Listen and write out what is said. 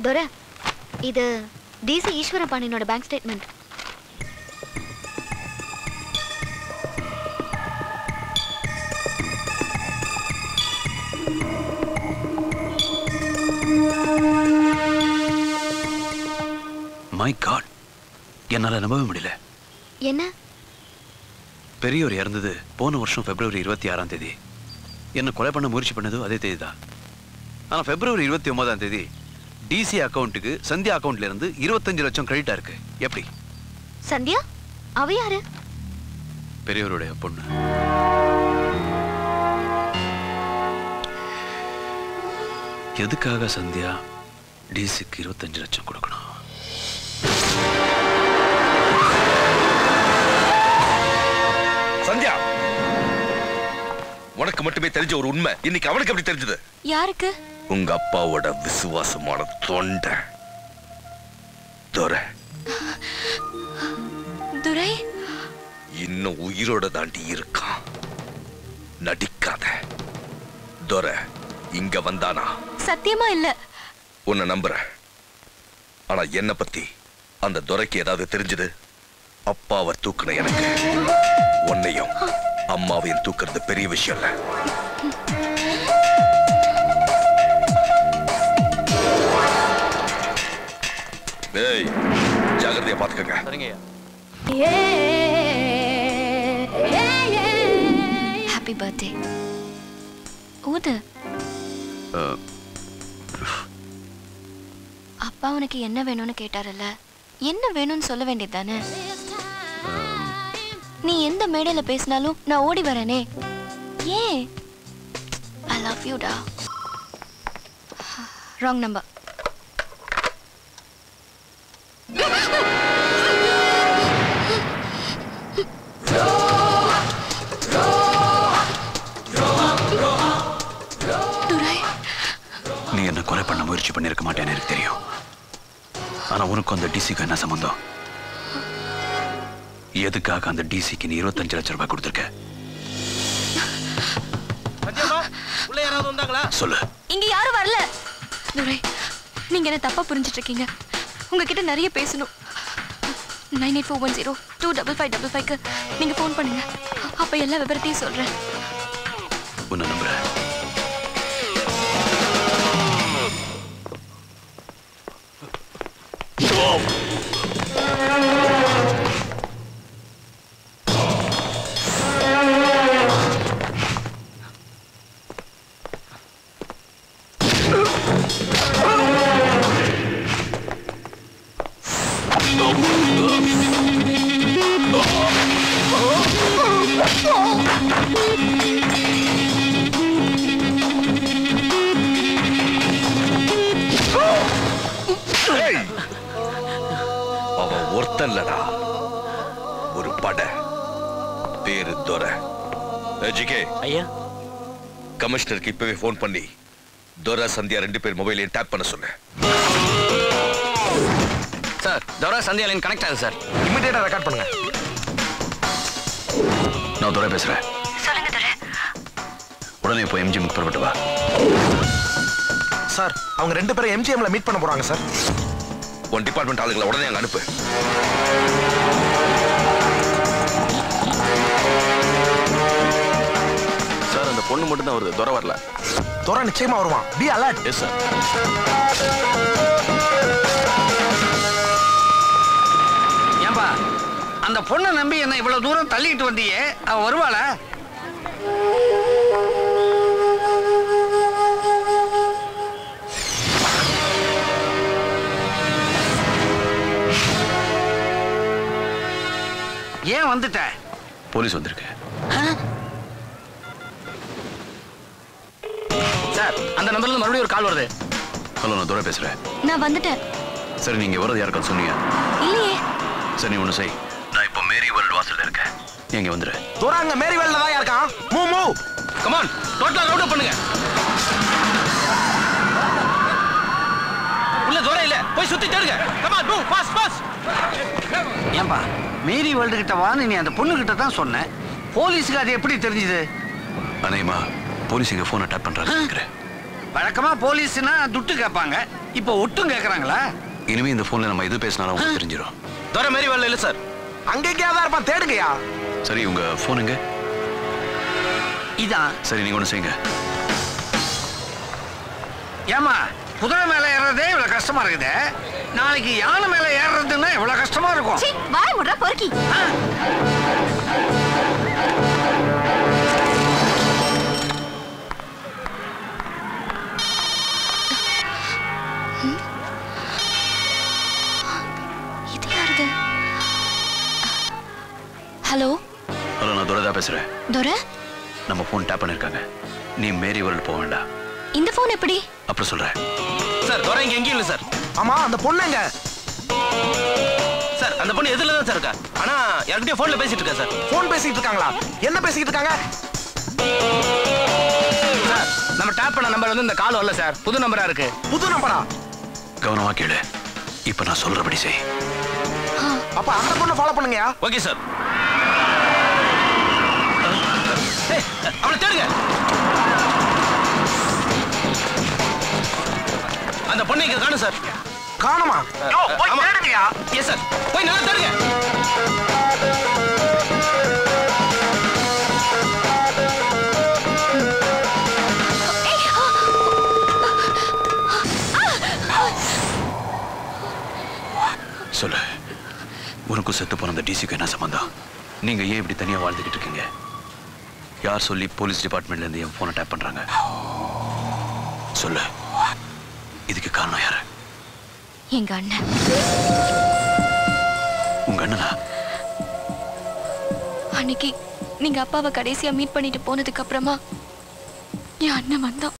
துரை, இது டிசி ஈஸ்வரன் பாண்டியனோட bank statement. My God, என்னால நம்பவே முடியல. என்ன? பெரியவர் இறந்தது போன வருஷம் February 26 என்ன கொலை பண்ண முயற்சி பண்ணது அதே தேதி தான். ஆனா February 29 டிசி அக்கவுண்ட்டுக்கு சந்தியா அக்கவுண்ட்ல இருந்து 25 லட்சம் கிரெடிட்டா இருக்கு. எப்படி? சந்தியா அவ யாரு? பெரியவருடைய பொண்ணு. எதுக்காக சந்தியா டிசிக்கு 25 லட்சம் கொடுக்கணும்? சந்தியா, உனக்கு மட்டுமே தெரிஞ்ச ஒரு உண்மை இன்னைக்கு அவனுக்கு எப்படி தெரிஞ்சது? யாருக்கு? உங்க அப்பாவோட விசுவாசமான தொண்டை துரை. துரை இன்னும் உயிரோட தாண்டி இருக்கான். நடிக்காத. துரை இங்க வந்தானா? சத்தியமா இல்ல. உன்னை நம்புறேன். ஆனா என்ன பத்தி அந்த துரைக்கு ஏதாவது தெரிஞ்சது? அப்பாவை தூக்குன எனக்கு உன்னையும் அம்மாவையும் தூக்குறது பெரிய விஷயம் இல்ல. ஏய், ஜாகிரதையா பாத்துக்கங்க. சரிங்கய்யா. Happy birthday. ஊது. அப்பா உனக்கு என்ன வேணும்னு கேட்டாரல்ல, என்ன வேணும்னு சொல்ல வேண்டியதுதானே? நீ எந்த மேடையில பேசினாலும் நான் ஓடி வரேனே. ஏன்? ஐ லவ் யூ டா. Wrong number. நீ என்ன கொலை பண்ண முயற்சி பண்ணிருக்க மாட்டேன்னு எனக்கு தெரியும். ஆனா உனக்கு அந்த டிசிக்கு என்ன சம்பந்தம்? எதுக்காக அந்த டிசிக்கு நீ 25 லட்சம் ரூபாய் கொடுத்திருக்க? சொல்லு. இங்க யாரும் வரல. துரை, நீங்க என்ன தப்பா புரிஞ்சிட்டு இருக்கீங்க. உங்ககிட்ட நிறைய பேசணும். 9841025555க்கு நீங்க போன் பண்ணுங்க. அப்ப எல்லா விவரத்தையும் சொல்றேன். உன்னை நம்புறேன். அவன் ஒருத்தன் இல்லடா, ஒரு படை. பேரு துரை. ஜிகே ஐயா, கமிஷனருக்கு இப்பவே போன் பண்ணி துரை சந்தியா 2 பேர் மொபைலையும் டேப் பண்ண சொன்னேன். சார், துரை சந்தியா லைன் கனெக்ட் ஆகுது சார். இமிடியேட்டா ரெக்கார்ட் பண்ணுங்க. நான் துரை பேசுறேன். சொல்லுங்க துரை. உடனே போய் எம்ஜிஎம் புறப்பட்டு வா. சார், அவங்க 2 பேரும் எம்ஜிஎம்ல மீட் பண்ண போறாங்க சார். உன் டிபார்ட்மெண்ட் ஆளுங்களை உடனே அங்க அனுப்பு. சார், அந்த பொண்ணு மட்டும் தான் வருது, துரை வரல. துரை நிச்சயமா வருவான். Be alert. Yes sir. ஏன்பா, அந்த பொண்ணை நம்பி என்ன இவ்வளவு தூரம் தள்ளிட்டு வந்தியே, அவ வருவாளா? ஏன் வந்துட்ட? போலீஸ் வந்திருக்கு. சார், அந்த நம்பர்ல மறுபடியும் ஒரு கால் வருது. ஹலோ, நான் துரை பேசுறேன். நான் வந்துட்டேன். சரி, நீங்க வரது யாருக்காவது சொன்னீங்க? இல்லையே. சரி, நீ ஒண்ணு செய். நான் இப்போ மேரி வேர்ல்ட் வாசல்ல இருக்கேன். எங்க வந்துரு. துரை அங்க மேரி வேல்ல தான் இருக்கான். Move move. கம் ஆன், டோட்டலா ரவுண்ட் அப் பண்ணுங்க. உள்ள துரை இல்ல, போய் சுத்தி தேடுங்க. Come on, move fast fast. ஏன்பா, மேரி வேர்ல்டு கிட்ட வான்னு நீ அந்த பொண்ணு கிட்ட தான் சொன்ன. போலீஸுக்கு அது எப்படி தெரிஞ்சது? அனேமா போலீஸ் எங்க போனை டேப் பண்றாங்க. வழக்கமா போலீஸ்னா துட்டு கேட்பாங்க. இப்போ ஒட்டும் கேக்குறாங்களா? இனிமே இந்த போன்ல நம்ம எது பேசினாலும் உங்களுக்கு தெரிஞ்சிடும். துரை மேரி வேலை இல்ல சார். அங்க எங்கேயாவது இருப்பான், தேடுங்கயா. சரி, உங்க போன் எங்க? இதான். சரி, நீங்க ஒண்ணு செய்யுங்க. ஏமா குதிரை மேல ஏறதே இவ்வளவு கஷ்டமா இருக்குது, நாளைக்கு யானை மேல ஏறதுன்னா இவ்வளவு கஷ்டமா இருக்கும். சீ, வாய் முடுறா பொறுக்கி. இது யாருது? ஹலோ ஹலோ, நான் துரை தான் பேசுறேன். துரை, நம்ம போன் டேப் பண்ணிருக்காங்க. நீ மேரி வேர்ல்ட் போக வேண்டாம். இந்த போன் எப்படி? அப்புறம் சொல்றேன். சார் துரை இங்க எங்கேயும் இல்ல சார். ஆமா, அந்த பொண்ணு எங்க? சார் அந்த பொண்ணு எதிரில தான் சார் இருக்கா. ஆனா யார்கிட்டயும் போன்ல பேசிட்டு இருக்கா சார். போன் பேசிட்டு இருக்காங்களா? என்ன பேசிட்டு இருக்காங்க? சார் நம்ம டேப் பண்ண நம்பர் வந்து இந்த கால் வரல சார். புது நம்பரா இருக்கு. புது நம்பரா? கவனமா கேளு. இப்ப நான் சொல்றபடி செய். அப்ப அந்த பொண்ணை ஃபாலோ பண்ணுங்கயா. Okay sir. அவளை தேடுங்க. அந்த பொண்ணை இங்க காணும் சார். காணுமா? போய் ஆமா. தேடுங்கயா. எஸ் சார், போய் நல்லா தேடுங்க. சொல்லு, உனக்கும் செத்து போன அந்த டிசிக்கு என்ன சம்பந்தம்? நீங்க ஏன் இப்படி தனியா வாழ்ந்துகிட்டு இருக்கீங்க? யார் சொல்லி போலீஸ் டிபார்ட்மெண்ட்ல இருந்து என் போனை டேப் பண்றாங்க? சொல்லு, இதுக்கு காரணம் யாரு? எங்க அண்ணன். உங்க அண்ணனா? அன்னைக்கு நீங்க அப்பாவை கடைசியா மீட் பண்ணிட்டு போனதுக்கு அப்புறமா என் அண்ணன் வந்தான்.